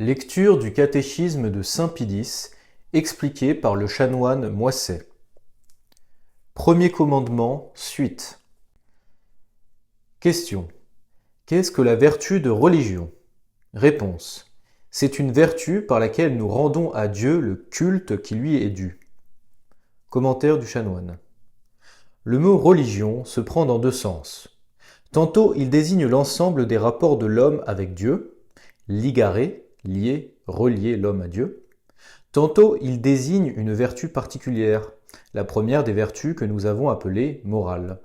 Lecture du catéchisme de saint Pie X, expliqué par le chanoine Moisset. Premier commandement, suite. Question. Qu'est-ce que la vertu de religion? Réponse. C'est une vertu par laquelle nous rendons à Dieu le culte qui lui est dû. Commentaire du chanoine. Le mot religion se prend dans deux sens. Tantôt il désigne l'ensemble des rapports de l'homme avec Dieu, ligare, lier, relier l'homme à Dieu. Tantôt il désigne une vertu particulière, la première des vertus que nous avons appelée morale.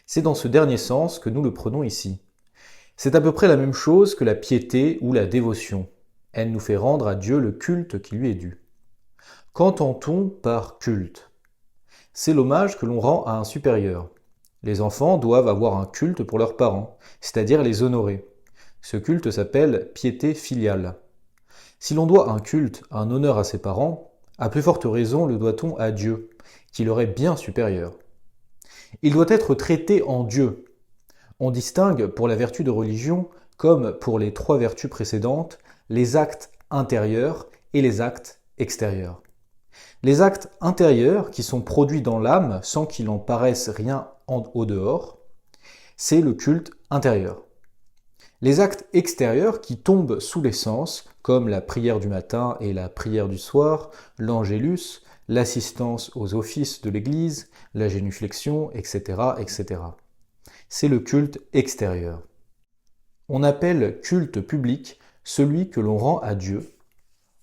C'est dans ce dernier sens que nous le prenons ici. C'est à peu près la même chose que la piété ou la dévotion. Elle nous fait rendre à Dieu le culte qui lui est dû. Qu'entend-on par culte? C'est l'hommage que l'on rend à un supérieur. Les enfants doivent avoir un culte pour leurs parents, c'est-à-dire les honorer. Ce culte s'appelle piété filiale. Si l'on doit un culte, un honneur à ses parents, à plus forte raison le doit-on à Dieu, qui leur est bien supérieur. Il doit être traité en Dieu. On distingue pour la vertu de religion, comme pour les trois vertus précédentes, les actes intérieurs et les actes extérieurs. Les actes intérieurs, qui sont produits dans l'âme sans qu'il en paraisse rien au dehors, c'est le culte intérieur. Les actes extérieurs qui tombent sous les sens, comme la prière du matin et la prière du soir, l'angélus, l'assistance aux offices de l'Église, la génuflexion, etc., etc. C'est le culte extérieur. On appelle culte public celui que l'on rend à Dieu,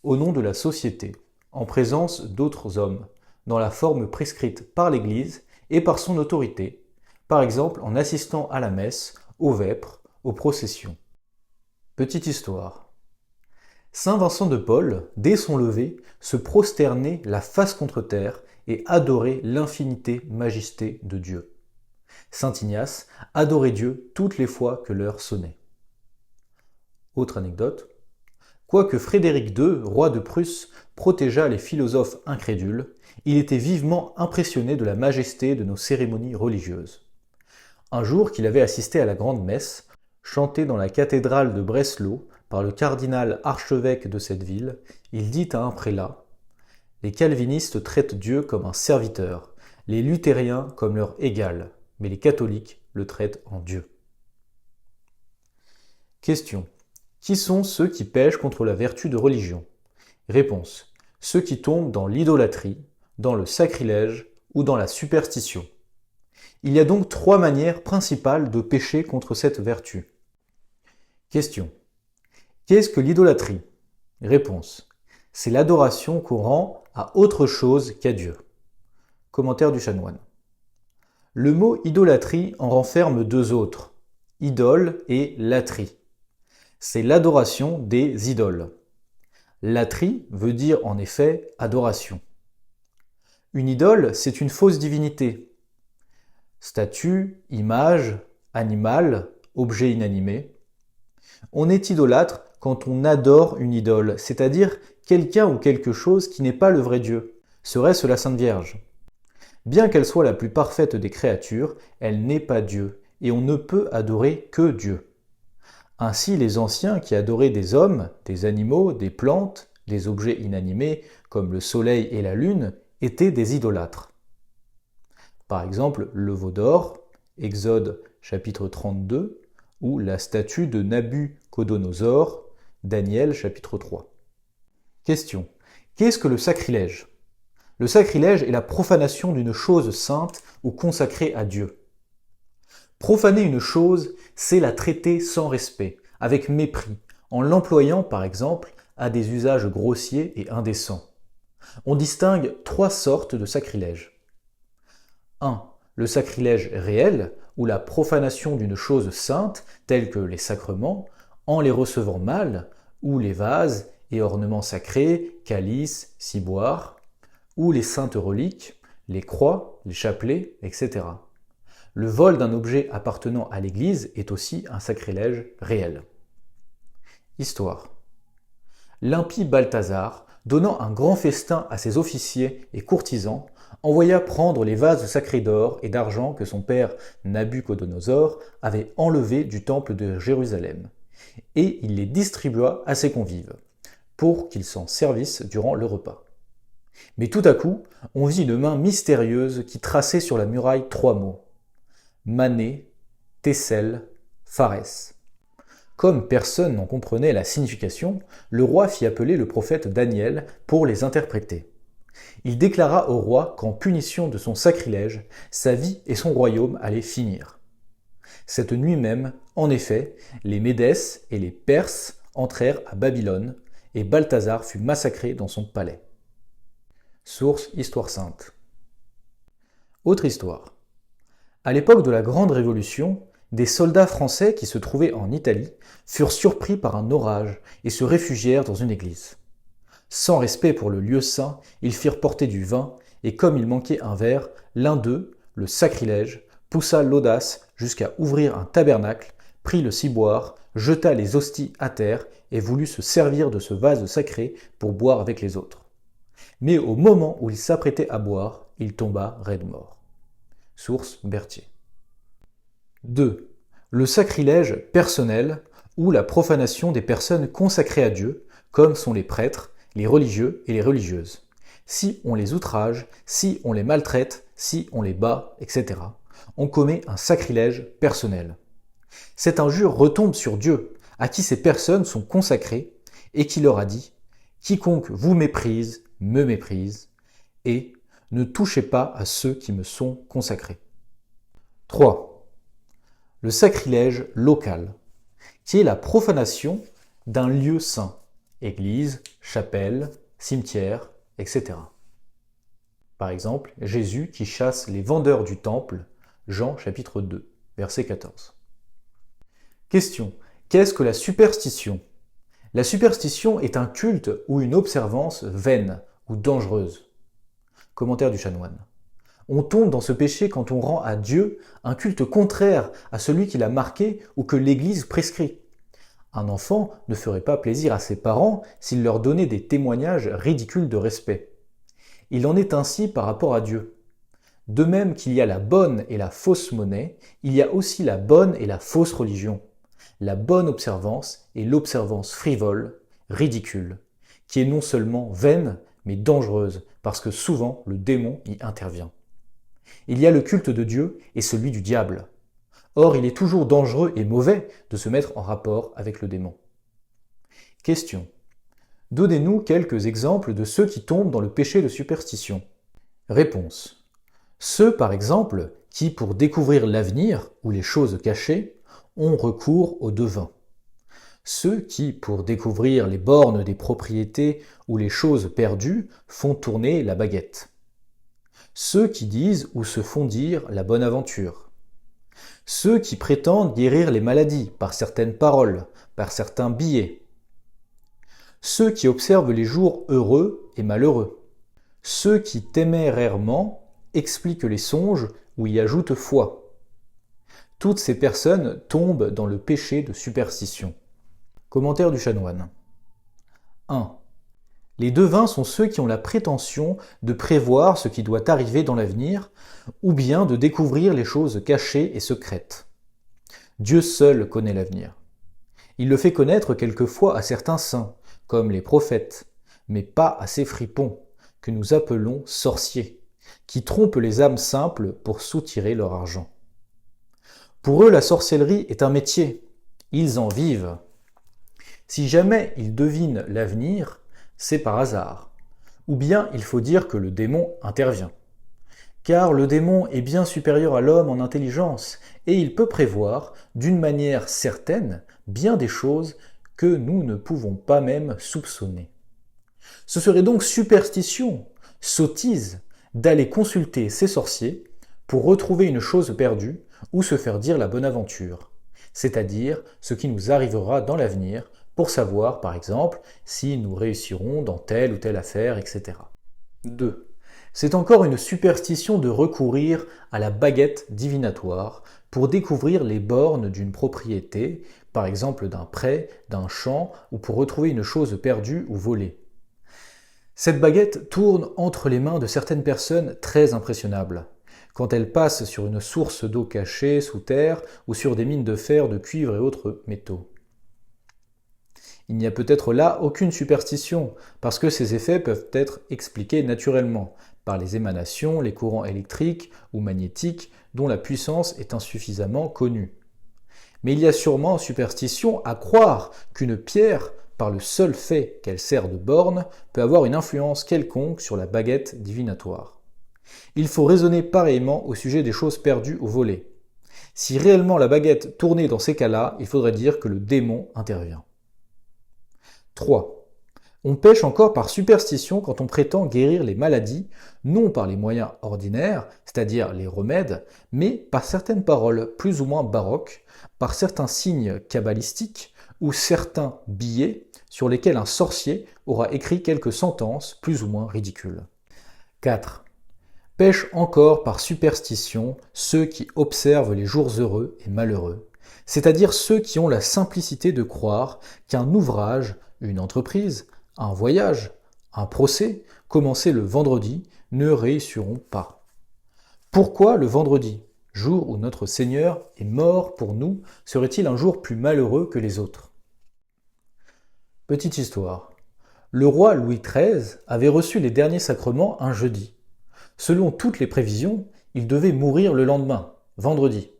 au nom de la société, en présence d'autres hommes, dans la forme prescrite par l'Église et par son autorité, par exemple en assistant à la messe, aux vêpres, aux processions. Petite histoire. Saint Vincent de Paul, dès son lever, se prosternait la face contre terre et adorait l'infinité majesté de Dieu. Saint Ignace adorait Dieu toutes les fois que l'heure sonnait. Autre anecdote. Quoique Frédéric II, roi de Prusse, protégeât les philosophes incrédules, il était vivement impressionné de la majesté de nos cérémonies religieuses. Un jour qu'il avait assisté à la grande messe, chantée dans la cathédrale de Breslau par le cardinal archevêque de cette ville, il dit à un prélat « Les calvinistes traitent Dieu comme un serviteur, les luthériens comme leur égal, mais les catholiques le traitent en Dieu. » Question. Qui sont ceux qui pèchent contre la vertu de religion? Réponse. Ceux qui tombent dans l'idolâtrie, dans le sacrilège ou dans la superstition. Il y a donc trois manières principales de pécher contre cette vertu. Question. Qu'est-ce que l'idolâtrie? Réponse. C'est l'adoration qu'on rend à autre chose qu'à Dieu. Commentaire du chanoine. Le mot idolâtrie en renferme deux autres, idole et latrie. C'est l'adoration des idoles. Latrie veut dire en effet adoration. Une idole, c'est une fausse divinité. Statue, image, animal, objet inanimé. On est idolâtre quand on adore une idole, c'est-à-dire quelqu'un ou quelque chose qui n'est pas le vrai Dieu. Serait-ce la Sainte Vierge? Bien qu'elle soit la plus parfaite des créatures, elle n'est pas Dieu, et on ne peut adorer que Dieu. Ainsi, les anciens qui adoraient des hommes, des animaux, des plantes, des objets inanimés, comme le soleil et la lune, étaient des idolâtres. Par exemple, le veau d'or, Exode chapitre 32, ou la statue de Nabuchodonosor, Daniel chapitre 3. Question. Qu'est-ce que le sacrilège? Le sacrilège est la profanation d'une chose sainte ou consacrée à Dieu. Profaner une chose, c'est la traiter sans respect, avec mépris, en l'employant par exemple à des usages grossiers et indécents. On distingue trois sortes de sacrilège. 1. Le sacrilège réel, ou la profanation d'une chose sainte, telle que les sacrements, en les recevant mal, ou les vases et ornements sacrés, calices, ciboires, ou les saintes reliques, les croix, les chapelets, etc. Le vol d'un objet appartenant à l'Église est aussi un sacrilège réel. Histoire. L'impie Balthazar, donnant un grand festin à ses officiers et courtisans, envoya prendre les vases sacrés d'or et d'argent que son père Nabuchodonosor avait enlevés du temple de Jérusalem, et il les distribua à ses convives. pour qu'ils s'en servissent durant le repas. Mais tout à coup, on vit une main mystérieuse qui traçait sur la muraille 3 mots. Mané, Tessel, Pharès. Comme personne n'en comprenait la signification, le roi fit appeler le prophète Daniel pour les interpréter. Il déclara au roi qu'en punition de son sacrilège, sa vie et son royaume allaient finir. Cette nuit même, en effet, les Médès et les Perses entrèrent à Babylone, et Balthazar fut massacré dans son palais. Source Histoire sainte. Autre histoire. À l'époque de la Grande Révolution, des soldats français qui se trouvaient en Italie furent surpris par un orage et se réfugièrent dans une église. Sans respect pour le lieu saint, ils firent porter du vin, et comme il manquait un verre, l'un d'eux, le sacrilège, poussa l'audace jusqu'à ouvrir un tabernacle, prit le ciboire, jeta les hosties à terre et voulut se servir de ce vase sacré pour boire avec les autres. Mais au moment où il s'apprêtait à boire, il tomba raide mort. Source Berthier. 2. Le sacrilège personnel ou la profanation des personnes consacrées à Dieu, comme sont les prêtres, les religieux et les religieuses. Si on les outrage, si on les maltraite, si on les bat, etc., on commet un sacrilège personnel. Cette injure retombe sur Dieu, à qui ces personnes sont consacrées, et qui leur a dit « Quiconque vous méprise, me méprise, et ne touchez pas à ceux qui me sont consacrés. » 3. Le sacrilège local, qui est la profanation d'un lieu saint, église, chapelle, cimetière, etc. Par exemple, Jésus qui chasse les vendeurs du temple, Jean chapitre 2, verset 14. Question. Qu'est-ce que la superstition ? La superstition est un culte ou une observance vaine ou dangereuse. Commentaire du chanoine. On tombe dans ce péché quand on rend à Dieu un culte contraire à celui qu'il a marqué ou que l'Église prescrit. Un enfant ne ferait pas plaisir à ses parents s'il leur donnait des témoignages ridicules de respect. Il en est ainsi par rapport à Dieu. De même qu'il y a la bonne et la fausse monnaie, il y a aussi la bonne et la fausse religion. La bonne observance et l'observance frivole, ridicule, qui est non seulement vaine, mais dangereuse, parce que souvent le démon y intervient. Il y a le culte de Dieu et celui du diable. Or, il est toujours dangereux et mauvais de se mettre en rapport avec le démon. Question. Donnez-nous quelques exemples de ceux qui tombent dans le péché de superstition. Réponse. Ceux, par exemple, qui, pour découvrir l'avenir ou les choses cachées, ont recours au devin. Ceux qui, pour découvrir les bornes des propriétés ou les choses perdues, font tourner la baguette. Ceux qui disent ou se font dire la bonne aventure. Ceux qui prétendent guérir les maladies par certaines paroles, par certains billets. Ceux qui observent les jours heureux et malheureux. Ceux qui témérairement expliquent les songes ou y ajoutent foi. Toutes ces personnes tombent dans le péché de superstition. Commentaire du chanoine. 1. Les devins sont ceux qui ont la prétention de prévoir ce qui doit arriver dans l'avenir, ou bien de découvrir les choses cachées et secrètes. Dieu seul connaît l'avenir. Il le fait connaître quelquefois à certains saints, comme les prophètes, mais pas à ces fripons, que nous appelons sorciers, qui trompent les âmes simples pour soutirer leur argent. Pour eux, la sorcellerie est un métier. Ils en vivent. Si jamais ils devinent l'avenir, c'est par hasard. Ou bien il faut dire que le démon intervient. Car le démon est bien supérieur à l'homme en intelligence, et il peut prévoir, d'une manière certaine, bien des choses que nous ne pouvons pas même soupçonner. Ce serait donc superstition, sottise, d'aller consulter ces sorciers pour retrouver une chose perdue ou se faire dire la bonne aventure, c'est-à-dire ce qui nous arrivera dans l'avenir pour savoir, par exemple, si nous réussirons dans telle ou telle affaire, etc. 2. C'est encore une superstition de recourir à la baguette divinatoire pour découvrir les bornes d'une propriété, par exemple d'un prêt, d'un champ, ou pour retrouver une chose perdue ou volée. Cette baguette tourne entre les mains de certaines personnes très impressionnables, quand elle passe sur une source d'eau cachée sous terre ou sur des mines de fer, de cuivre et autres métaux. Il n'y a peut-être là aucune superstition, parce que ces effets peuvent être expliqués naturellement, par les émanations, les courants électriques ou magnétiques dont la puissance est insuffisamment connue. Mais il y a sûrement superstition à croire qu'une pierre, par le seul fait qu'elle sert de borne, peut avoir une influence quelconque sur la baguette divinatoire. Il faut raisonner pareillement au sujet des choses perdues ou volées. Si réellement la baguette tournait dans ces cas-là, il faudrait dire que le démon intervient. 3. On pêche encore par superstition quand on prétend guérir les maladies, non par les moyens ordinaires, c'est-à-dire les remèdes, mais par certaines paroles plus ou moins baroques, par certains signes kabbalistiques ou certains billets sur lesquels un sorcier aura écrit quelques sentences plus ou moins ridicules. 4. Pêchent encore par superstition ceux qui observent les jours heureux et malheureux, c'est-à-dire ceux qui ont la simplicité de croire qu'un ouvrage, une entreprise, un voyage, un procès, commencé le vendredi, ne réussiront pas. Pourquoi le vendredi, jour où notre Seigneur est mort pour nous, serait-il un jour plus malheureux que les autres? Petite histoire. Le roi Louis XIII avait reçu les derniers sacrements un jeudi. Selon toutes les prévisions, il devait mourir le lendemain, vendredi.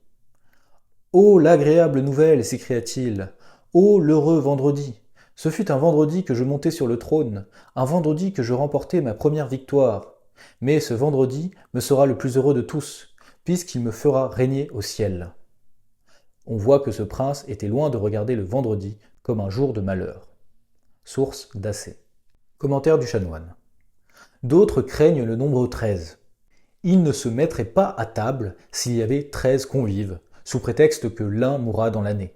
« Oh, l'agréable nouvelle !» s'écria-t-il. « Oh, l'heureux vendredi ! Ce fut un vendredi que je montai sur le trône, un vendredi que je remportai ma première victoire. Mais ce vendredi me sera le plus heureux de tous, puisqu'il me fera régner au ciel. » On voit que ce prince était loin de regarder le vendredi comme un jour de malheur. Source d'Assé. Commentaire du chanoine. D'autres craignent le nombre 13. Ils ne se mettraient pas à table s'il y avait 13 convives, sous prétexte que l'un mourra dans l'année.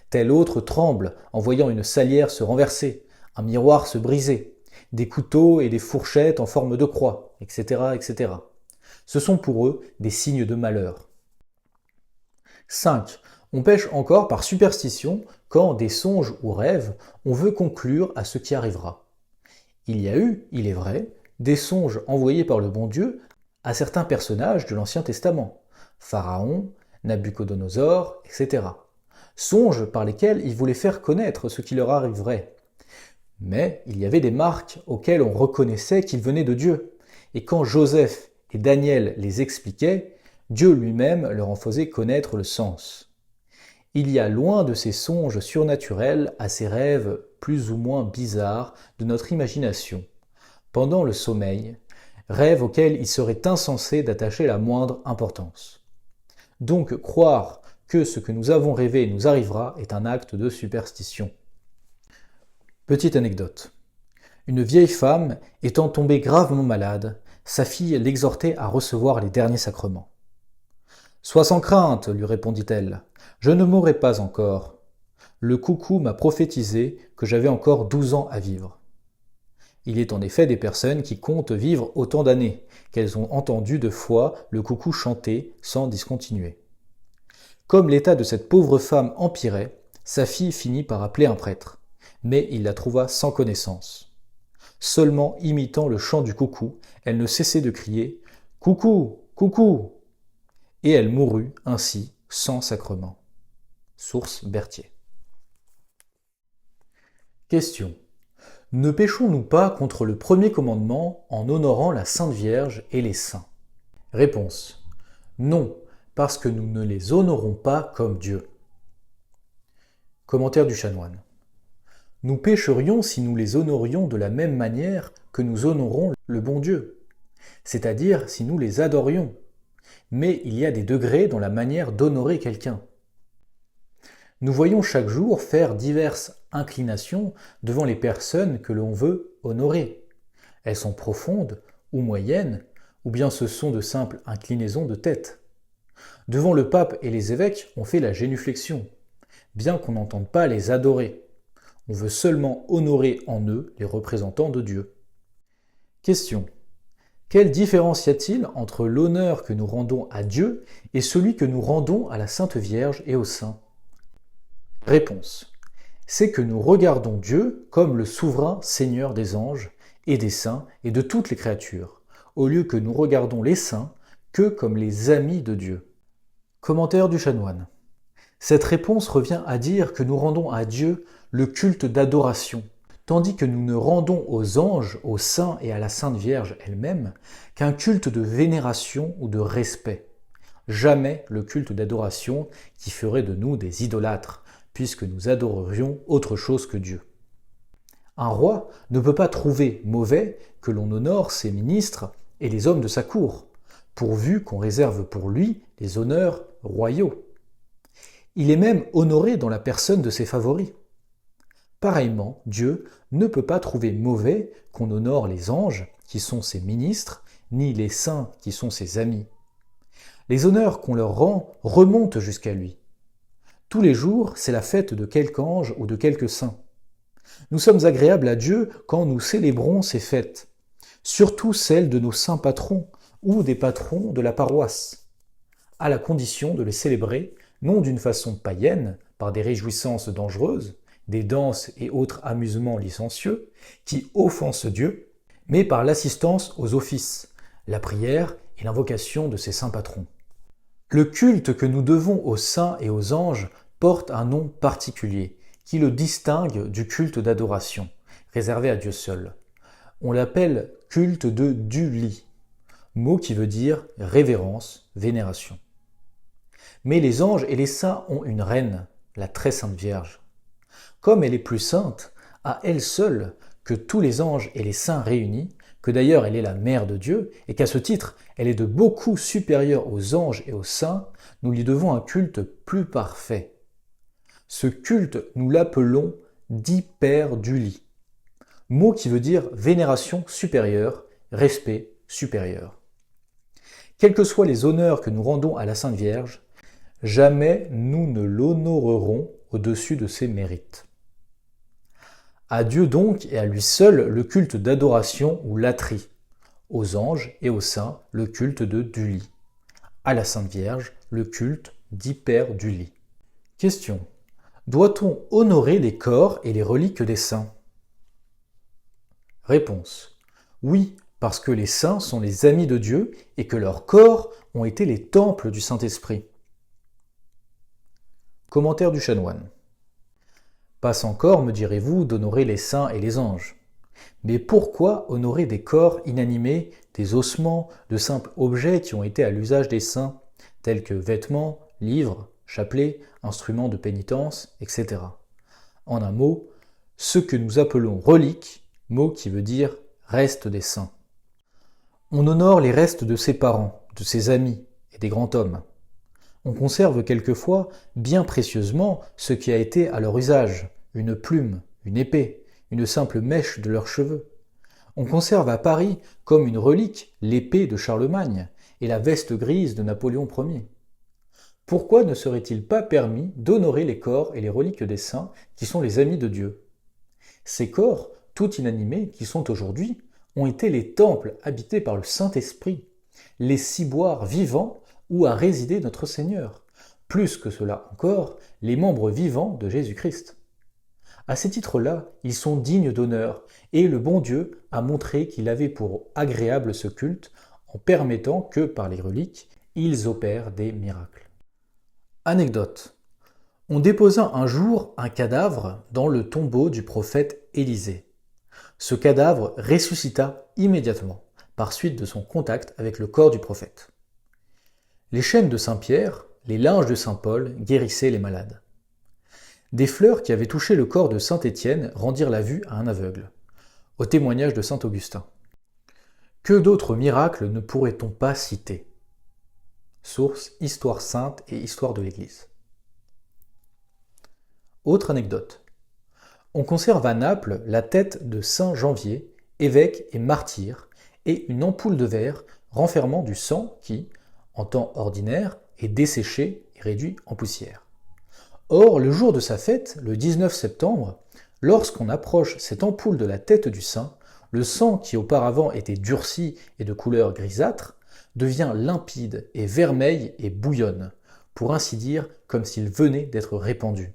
Tel autre tremble en voyant une salière se renverser, un miroir se briser, des couteaux et des fourchettes en forme de croix, etc., etc. Ce sont pour eux des signes de malheur. 5. On pêche encore par superstition quand, des songes ou rêves, on veut conclure à ce qui arrivera. Il y a eu, il est vrai, des songes envoyés par le bon Dieu à certains personnages de l'Ancien Testament, Pharaon, Nabuchodonosor, etc. Songes par lesquels il voulait faire connaître ce qui leur arriverait. Mais il y avait des marques auxquelles on reconnaissait qu'ils venaient de Dieu, et quand Joseph et Daniel les expliquaient, Dieu lui-même leur en faisait connaître le sens. Il y a loin de ces songes surnaturels à ces rêves plus ou moins bizarres de notre imagination, pendant le sommeil, rêves auxquels il serait insensé d'attacher la moindre importance. Donc croire que ce que nous avons rêvé nous arrivera est un acte de superstition. Petite anecdote. Une vieille femme, étant tombée gravement malade, sa fille l'exhortait à recevoir les derniers sacrements. « Sois sans crainte, lui répondit-elle, je ne mourrai pas encore. Le coucou m'a prophétisé que j'avais encore 12 ans à vivre. » Il est en effet des personnes qui comptent vivre autant d'années, qu'elles ont entendu de fois le coucou chanter sans discontinuer. Comme l'état de cette pauvre femme empirait, sa fille finit par appeler un prêtre, mais il la trouva sans connaissance. Seulement imitant le chant du coucou, elle ne cessait de crier « Coucou, coucou !» et elle mourut ainsi sans sacrement. Source Berthier. Question. Ne péchons-nous pas contre le premier commandement en honorant la Sainte Vierge et les saints? Réponse. Non, parce que nous ne les honorons pas comme Dieu. Commentaire du chanoine. Nous pécherions si nous les honorions de la même manière que nous honorons le bon Dieu, c'est-à-dire si nous les adorions. Mais il y a des degrés dans la manière d'honorer quelqu'un. Nous voyons chaque jour faire diverses inclinations devant les personnes que l'on veut honorer. Elles sont profondes ou moyennes, ou bien ce sont de simples inclinaisons de tête. Devant le pape et les évêques, on fait la génuflexion, bien qu'on n'entende pas les adorer. On veut seulement honorer en eux les représentants de Dieu. Question. Quelle différence y a-t-il entre l'honneur que nous rendons à Dieu et celui que nous rendons à la Sainte Vierge et aux saints? Réponse. C'est que nous regardons Dieu comme le souverain Seigneur des anges et des saints et de toutes les créatures, au lieu que nous regardons les saints que comme les amis de Dieu. Commentaire du chanoine. Cette réponse revient à dire que nous rendons à Dieu le culte d'adoration, tandis que nous ne rendons aux anges, aux saints et à la Sainte Vierge elle-même qu'un culte de vénération ou de respect. Jamais le culte d'adoration qui ferait de nous des idolâtres, puisque nous adorerions autre chose que Dieu. Un roi ne peut pas trouver mauvais que l'on honore ses ministres et les hommes de sa cour, pourvu qu'on réserve pour lui les honneurs royaux. Il est même honoré dans la personne de ses favoris. Pareillement, Dieu ne peut pas trouver mauvais qu'on honore les anges, qui sont ses ministres, ni les saints, qui sont ses amis. Les honneurs qu'on leur rend remontent jusqu'à lui. Tous les jours, c'est la fête de quelque ange ou de quelque saint. Nous sommes agréables à Dieu quand nous célébrons ces fêtes, surtout celles de nos saints patrons ou des patrons de la paroisse, à la condition de les célébrer non d'une façon païenne, par des réjouissances dangereuses, des danses et autres amusements licencieux, qui offensent Dieu, mais par l'assistance aux offices, la prière et l'invocation de ces saints patrons. Le culte que nous devons aux saints et aux anges porte un nom particulier, qui le distingue du culte d'adoration, réservé à Dieu seul. On l'appelle culte de Duli, mot qui veut dire révérence, vénération. Mais les anges et les saints ont une reine, la très sainte Vierge. Comme elle est plus sainte, à elle seule, que tous les anges et les saints réunis, que d'ailleurs elle est la mère de Dieu, et qu'à ce titre elle est de beaucoup supérieure aux anges et aux saints, nous lui devons un culte plus parfait. Ce culte, nous l'appelons d'hyperduli, mot qui veut dire vénération supérieure, respect supérieur. Quels que soient les honneurs que nous rendons à la Sainte Vierge, jamais nous ne l'honorerons au-dessus de ses mérites. À Dieu donc et à lui seul le culte d'adoration ou latrie, aux anges et aux saints le culte de Duli, à la Sainte Vierge le culte d'Hyperduli. Question. Doit-on honorer les corps et les reliques des saints? Réponse. Oui, parce que les saints sont les amis de Dieu et que leurs corps ont été les temples du Saint-Esprit. Commentaire du chanoine. Passe encore, me direz-vous, d'honorer les saints et les anges. Mais pourquoi honorer des corps inanimés, des ossements, de simples objets qui ont été à l'usage des saints, tels que vêtements, livres, chapelets, instruments de pénitence, etc. En un mot, ce que nous appelons reliques, mot qui veut dire reste des saints. On honore les restes de ses parents, de ses amis et des grands hommes. On conserve quelquefois bien précieusement ce qui a été à leur usage, une plume, une épée, une simple mèche de leurs cheveux. On conserve à Paris comme une relique l'épée de Charlemagne et la veste grise de Napoléon Ier. Pourquoi ne serait-il pas permis d'honorer les corps et les reliques des saints qui sont les amis de Dieu? Ces corps, tout inanimés, qui sont aujourd'hui, ont été les temples habités par le Saint-Esprit, les ciboires vivants où a résidé notre Seigneur, plus que cela encore, les membres vivants de Jésus-Christ. À ces titres-là, ils sont dignes d'honneur, et le bon Dieu a montré qu'il avait pour agréable ce culte en permettant que, par les reliques, ils opèrent des miracles. Anecdote. On déposa un jour un cadavre dans le tombeau du prophète Élisée. Ce cadavre ressuscita immédiatement, par suite de son contact avec le corps du prophète. Les chaînes de Saint-Pierre, les linges de Saint-Paul guérissaient les malades. Des fleurs qui avaient touché le corps de Saint-Étienne rendirent la vue à un aveugle, au témoignage de Saint-Augustin. Que d'autres miracles ne pourrait-on pas citer? Source Histoire sainte et Histoire de l'Église. Autre anecdote. On conserve à Naples la tête de Saint Janvier, évêque et martyr, et une ampoule de verre renfermant du sang qui, en temps ordinaire, est desséché et réduit en poussière. Or, le jour de sa fête, le 19 septembre, lorsqu'on approche cette ampoule de la tête du saint, le sang qui auparavant était durci et de couleur grisâtre devient limpide et vermeil et bouillonne, pour ainsi dire comme s'il venait d'être répandu.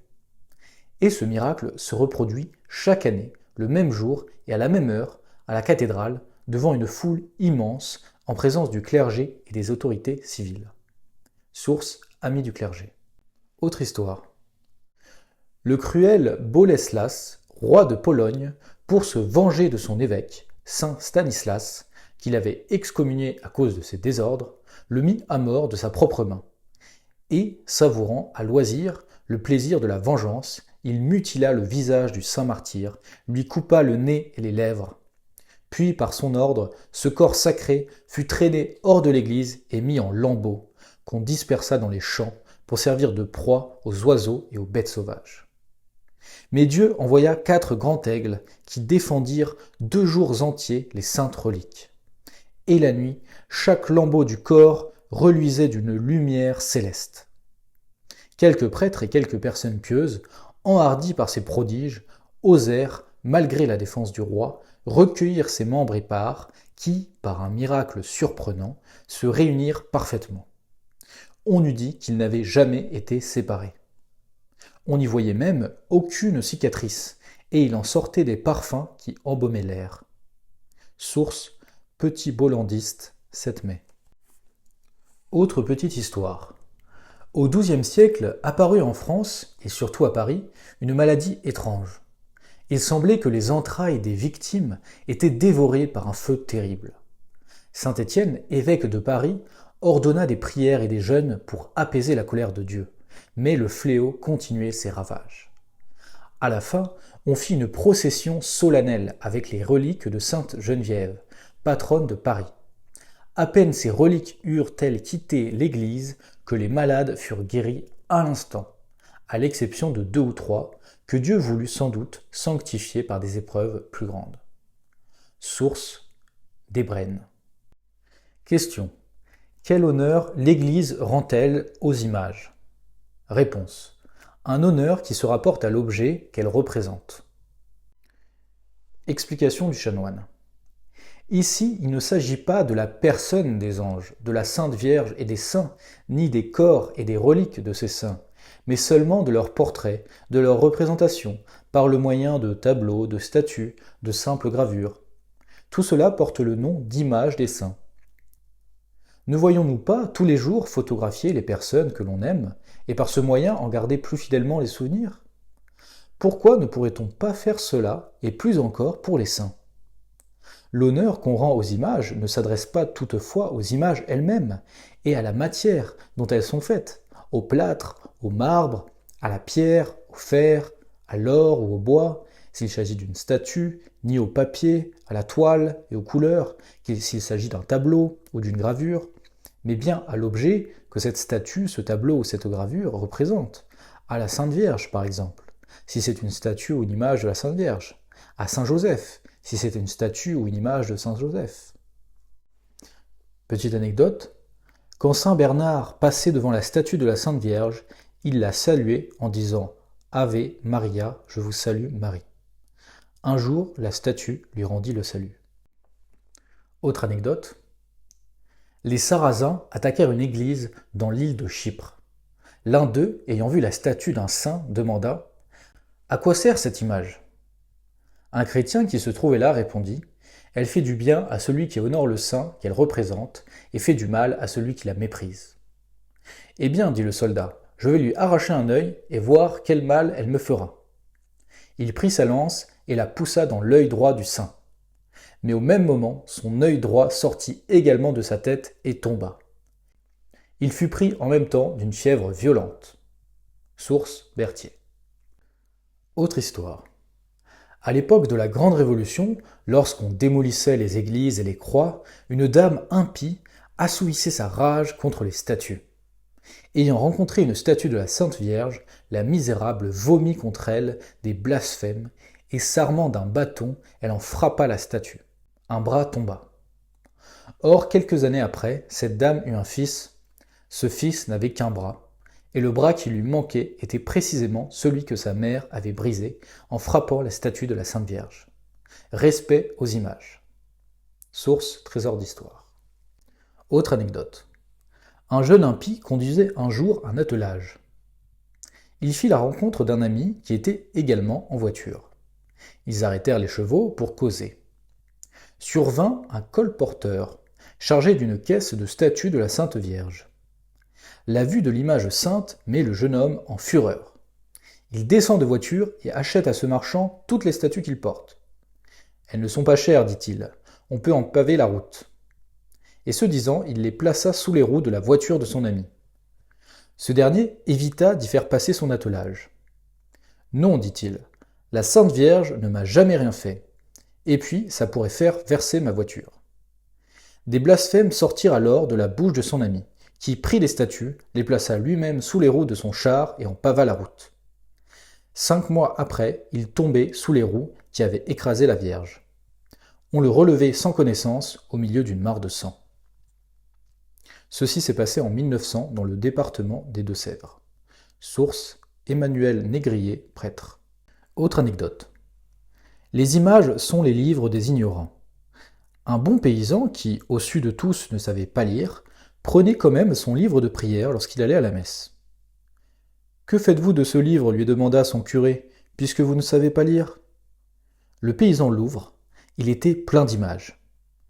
Et ce miracle se reproduit chaque année, le même jour et à la même heure, à la cathédrale, devant une foule immense, en présence du clergé et des autorités civiles. Source Amis du clergé. Autre histoire. Le cruel Boleslas, roi de Pologne, pour se venger de son évêque, saint Stanislas, qu'il avait excommunié à cause de ses désordres, le mit à mort de sa propre main. Et, savourant à loisir le plaisir de la vengeance, il mutila le visage du saint martyr, lui coupa le nez et les lèvres. Puis, par son ordre, ce corps sacré fut traîné hors de l'église et mis en lambeaux, qu'on dispersa dans les champs pour servir de proie aux oiseaux et aux bêtes sauvages. Mais Dieu envoya 4 grands aigles qui défendirent 2 jours entiers les saintes reliques. Et la nuit, chaque lambeau du corps reluisait d'une lumière céleste. Quelques prêtres et quelques personnes pieuses, enhardis par ces prodiges, osèrent, malgré la défense du roi, recueillir ses membres épars qui, par un miracle surprenant, se réunirent parfaitement. On eût dit qu'ils n'avaient jamais été séparés. On n'y voyait même aucune cicatrice, et il en sortait des parfums qui embaumaient l'air. Source Petit Bollandiste, 7 mai. Autre petite histoire. Au XIIe siècle apparut en France, et surtout à Paris, une maladie étrange. Il semblait que les entrailles des victimes étaient dévorées par un feu terrible. Saint Étienne, évêque de Paris, ordonna des prières et des jeûnes pour apaiser la colère de Dieu, mais le fléau continuait ses ravages. À la fin, on fit une procession solennelle avec les reliques de Sainte Geneviève, patronne de Paris. À peine ces reliques eurent-elles quitté l'église que les malades furent guéris à l'instant, à l'exception de 2 ou 3, que Dieu voulut sans doute sanctifier par des épreuves plus grandes. Source Desbrennes. Question. Quel honneur l'Église rend-elle aux images? Réponse. Un honneur qui se rapporte à l'objet qu'elle représente. Explication du chanoine. Ici, il ne s'agit pas de la personne des anges, de la Sainte Vierge et des saints, ni des corps et des reliques de ces saints, mais seulement de leurs portraits, de leurs représentations, par le moyen de tableaux, de statues, de simples gravures. Tout cela porte le nom d'image des saints. Ne voyons-nous pas tous les jours photographier les personnes que l'on aime, et par ce moyen en garder plus fidèlement les souvenirs? Pourquoi ne pourrait-on pas faire cela, et plus encore pour les saints? L'honneur qu'on rend aux images ne s'adresse pas toutefois aux images elles-mêmes, et à la matière dont elles sont faites, au plâtre, au marbre, à la pierre, au fer, à l'or ou au bois, s'il s'agit d'une statue, ni au papier, à la toile et aux couleurs, s'il s'agit d'un tableau ou d'une gravure, mais bien à l'objet que cette statue, ce tableau ou cette gravure représente, à la Sainte Vierge par exemple, si c'est une statue ou une image de la Sainte Vierge, à Saint Joseph, si c'est une statue ou une image de Saint Joseph. Petite anecdote, quand Saint Bernard passait devant la statue de la Sainte Vierge, il la saluait en disant « Ave Maria, je vous salue Marie ». Un jour, la statue lui rendit le salut. Autre anecdote, les Sarrasins attaquèrent une église dans l'île de Chypre. L'un d'eux, ayant vu la statue d'un saint, demanda « À quoi sert cette image ?» Un chrétien qui se trouvait là répondit « Elle fait du bien à celui qui honore le saint qu'elle représente et fait du mal à celui qui la méprise. » « Eh bien, dit le soldat, je vais lui arracher un œil et voir quel mal elle me fera. » Il prit sa lance et la poussa dans l'œil droit du saint. Mais au même moment, son œil droit sortit également de sa tête et tomba. Il fut pris en même temps d'une fièvre violente. Source Berthier. Autre histoire. À l'époque de la Grande Révolution, lorsqu'on démolissait les églises et les croix, une dame impie assouvissait sa rage contre les statues. Ayant rencontré une statue de la Sainte Vierge, la misérable vomit contre elle des blasphèmes et s'armant d'un bâton, elle en frappa la statue. Un bras tomba. Or, quelques années après, cette dame eut un fils. Ce fils n'avait qu'un bras, et le bras qui lui manquait était précisément celui que sa mère avait brisé en frappant la statue de la Sainte Vierge. Respect aux images. Source Trésor d'Histoire. Autre anecdote. Un jeune impie conduisait un jour un attelage. Il fit la rencontre d'un ami qui était également en voiture. Ils arrêtèrent les chevaux pour causer. Survint un colporteur, chargé d'une caisse de statues de la Sainte Vierge. La vue de l'image sainte met le jeune homme en fureur. Il descend de voiture et achète à ce marchand toutes les statues qu'il porte. Elles ne sont pas chères, dit-il, on peut en paver la route. Et ce disant, il les plaça sous les roues de la voiture de son ami. Ce dernier évita d'y faire passer son attelage. Non, dit-il, la Sainte Vierge ne m'a jamais rien fait, et puis ça pourrait faire verser ma voiture. Des blasphèmes sortirent alors de la bouche de son ami, qui prit les statues, les plaça lui-même sous les roues de son char et en pava la route. 5 mois après, il tombait sous les roues qui avaient écrasé la Vierge. On le relevait sans connaissance au milieu d'une mare de sang. Ceci s'est passé en 1900 dans le département des Deux-Sèvres. Source Emmanuel Négrier, prêtre. Autre anecdote. Les images sont les livres des ignorants. Un bon paysan qui, au su de tous, ne savait pas lire, prenait quand même son livre de prière lorsqu'il allait à la messe. « Que faites-vous de ce livre » lui demanda son curé, « puisque vous ne savez pas lire ?» Le paysan l'ouvre, il était plein d'images.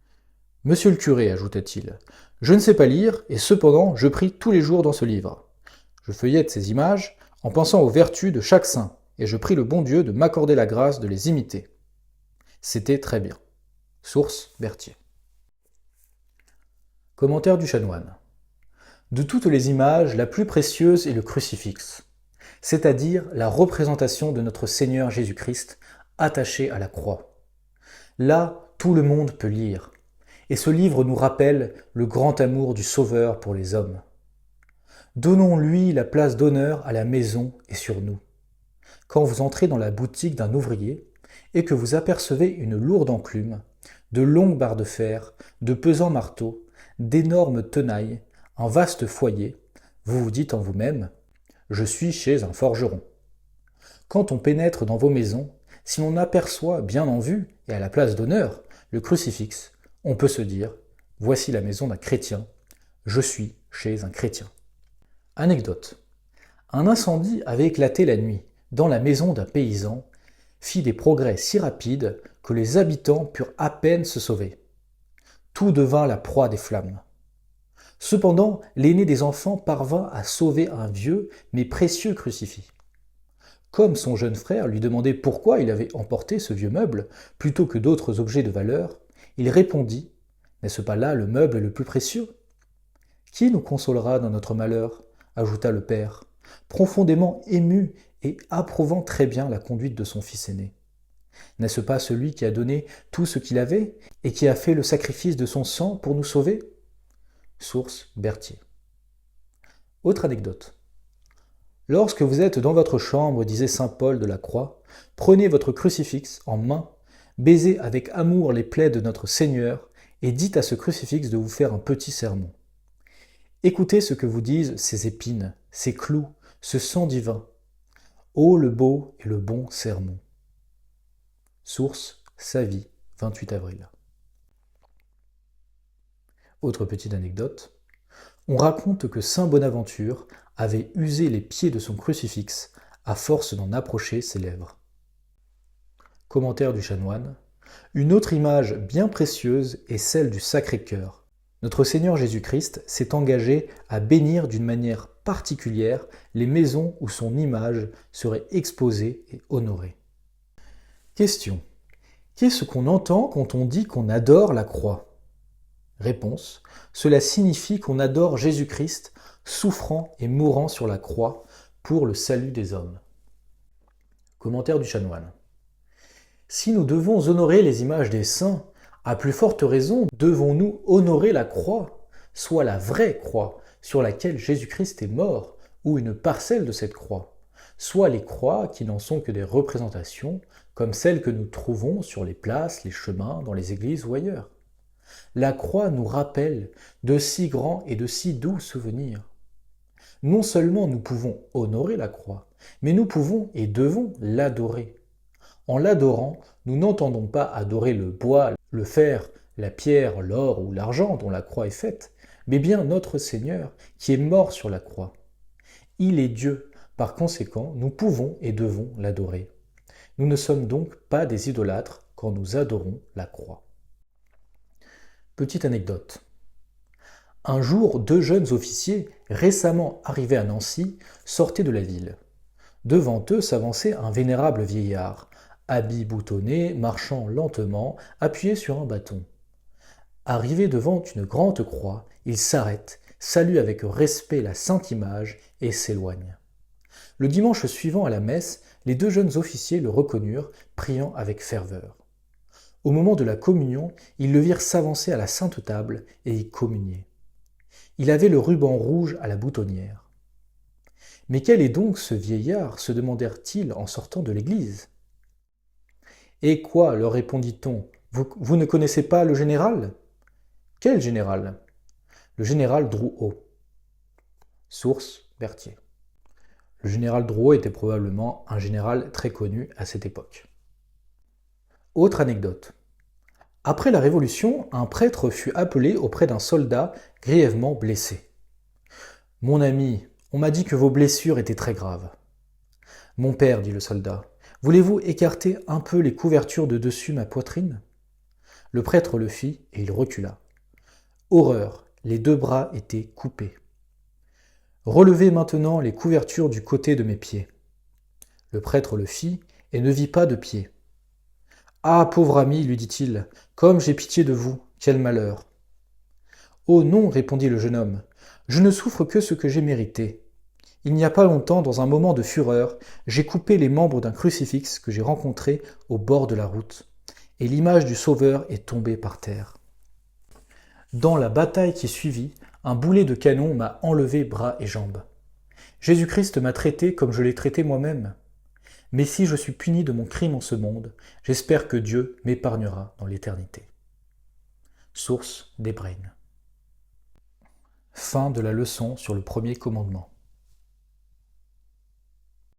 « Monsieur le curé, ajouta-t-il, je ne sais pas lire, et cependant je prie tous les jours dans ce livre. Je feuillette ces images en pensant aux vertus de chaque saint, et je prie le bon Dieu de m'accorder la grâce de les imiter. » C'était très bien. Source Berthier. Commentaire du chanoine. De toutes les images, la plus précieuse est le crucifix, c'est-à-dire la représentation de notre Seigneur Jésus-Christ attaché à la croix. Là, tout le monde peut lire, et ce livre nous rappelle le grand amour du Sauveur pour les hommes. Donnons-lui la place d'honneur à la maison et sur nous. Quand vous entrez dans la boutique d'un ouvrier et que vous apercevez une lourde enclume, de longues barres de fer, de pesants marteaux, d'énormes tenailles, un vaste foyer, vous vous dites en vous-même « Je suis chez un forgeron ». Quand on pénètre dans vos maisons, si l'on aperçoit bien en vue et à la place d'honneur le crucifix, on peut se dire « Voici la maison d'un chrétien, je suis chez un chrétien ». Anecdote. Un incendie avait éclaté la nuit dans la maison d'un paysan, fit des progrès si rapides que les habitants purent à peine se sauver. Tout devint la proie des flammes. Cependant, l'aîné des enfants parvint à sauver un vieux mais précieux crucifix. Comme son jeune frère lui demandait pourquoi il avait emporté ce vieux meuble plutôt que d'autres objets de valeur, il répondit « N'est-ce pas là le meuble le plus précieux ?»« Qui nous consolera dans notre malheur ?» ajouta le père, profondément ému et approuvant très bien la conduite de son fils aîné. « N'est-ce pas celui qui a donné tout ce qu'il avait et qui a fait le sacrifice de son sang pour nous sauver ?» Source Berthier. Autre anecdote. Lorsque vous êtes dans votre chambre, disait saint Paul de la Croix, prenez votre crucifix en main, baisez avec amour les plaies de notre Seigneur et dites à ce crucifix de vous faire un petit sermon. Écoutez ce que vous disent ces épines, ces clous, ce sang divin. Ô le beau et le bon sermon. Source Sa vie, 28 avril. Autre petite anecdote. On raconte que saint Bonaventure avait usé les pieds de son crucifix à force d'en approcher ses lèvres. Commentaire du chanoine. Une autre image bien précieuse est celle du Sacré-Cœur. Notre Seigneur Jésus-Christ s'est engagé à bénir d'une manière particulière les maisons où son image serait exposée et honorée. Question. Qu'est-ce qu'on entend quand on dit qu'on adore la croix ? Réponse. Cela signifie qu'on adore Jésus-Christ souffrant et mourant sur la croix pour le salut des hommes. Commentaire du chanoine. Si nous devons honorer les images des saints, à plus forte raison devons-nous honorer la croix, soit la vraie croix sur laquelle Jésus-Christ est mort, ou une parcelle de cette croix, soit les croix qui n'en sont que des représentations, comme celles que nous trouvons sur les places, les chemins, dans les églises ou ailleurs. La croix nous rappelle de si grands et de si doux souvenirs. Non seulement nous pouvons honorer la croix, mais nous pouvons et devons l'adorer. En l'adorant, nous n'entendons pas adorer le bois, le fer, la pierre, l'or ou l'argent dont la croix est faite, mais bien notre Seigneur qui est mort sur la croix. Il est Dieu, par conséquent, nous pouvons et devons l'adorer. Nous ne sommes donc pas des idolâtres quand nous adorons la croix. Petite anecdote. Un jour, 2 jeunes officiers, récemment arrivés à Nancy, sortaient de la ville. Devant eux s'avançait un vénérable vieillard, habit boutonné, marchant lentement, appuyé sur un bâton. Arrivé devant une grande croix, il s'arrête, salue avec respect la sainte image et s'éloigne. Le dimanche suivant à la messe, les deux jeunes officiers le reconnurent, priant avec ferveur. Au moment de la communion, ils le virent s'avancer à la sainte table et y communier. Il avait le ruban rouge à la boutonnière. « Mais quel est donc ce vieillard » se demandèrent-ils en sortant de l'église. « Et quoi » leur répondit-on, vous ne connaissez pas le général ?»« Quel général ?»« Le général Drouot. » Source Berthier. Le général Drouot était probablement un général très connu à cette époque. Autre anecdote. Après la Révolution, un prêtre fut appelé auprès d'un soldat grièvement blessé. « Mon ami, on m'a dit que vos blessures étaient très graves. »« Mon père, dit le soldat, voulez-vous écarter un peu les couvertures de dessus ma poitrine ?» Le prêtre le fit et il recula. Horreur, les deux bras étaient coupés. « Relevez maintenant les couvertures du côté de mes pieds. » Le prêtre le fit et ne vit pas de pieds. « Ah, pauvre ami, lui dit-il, comme j'ai pitié de vous, quel malheur !»« Oh non, répondit le jeune homme, je ne souffre que ce que j'ai mérité. Il n'y a pas longtemps, dans un moment de fureur, j'ai coupé les membres d'un crucifix que j'ai rencontré au bord de la route, et l'image du Sauveur est tombée par terre. Dans la bataille qui suivit, un boulet de canon m'a enlevé bras et jambes. Jésus-Christ m'a traité comme je l'ai traité moi-même. Mais si je suis puni de mon crime en ce monde, j'espère que Dieu m'épargnera dans l'éternité. Source d'Hébraïn. Fin de la leçon sur le premier commandement.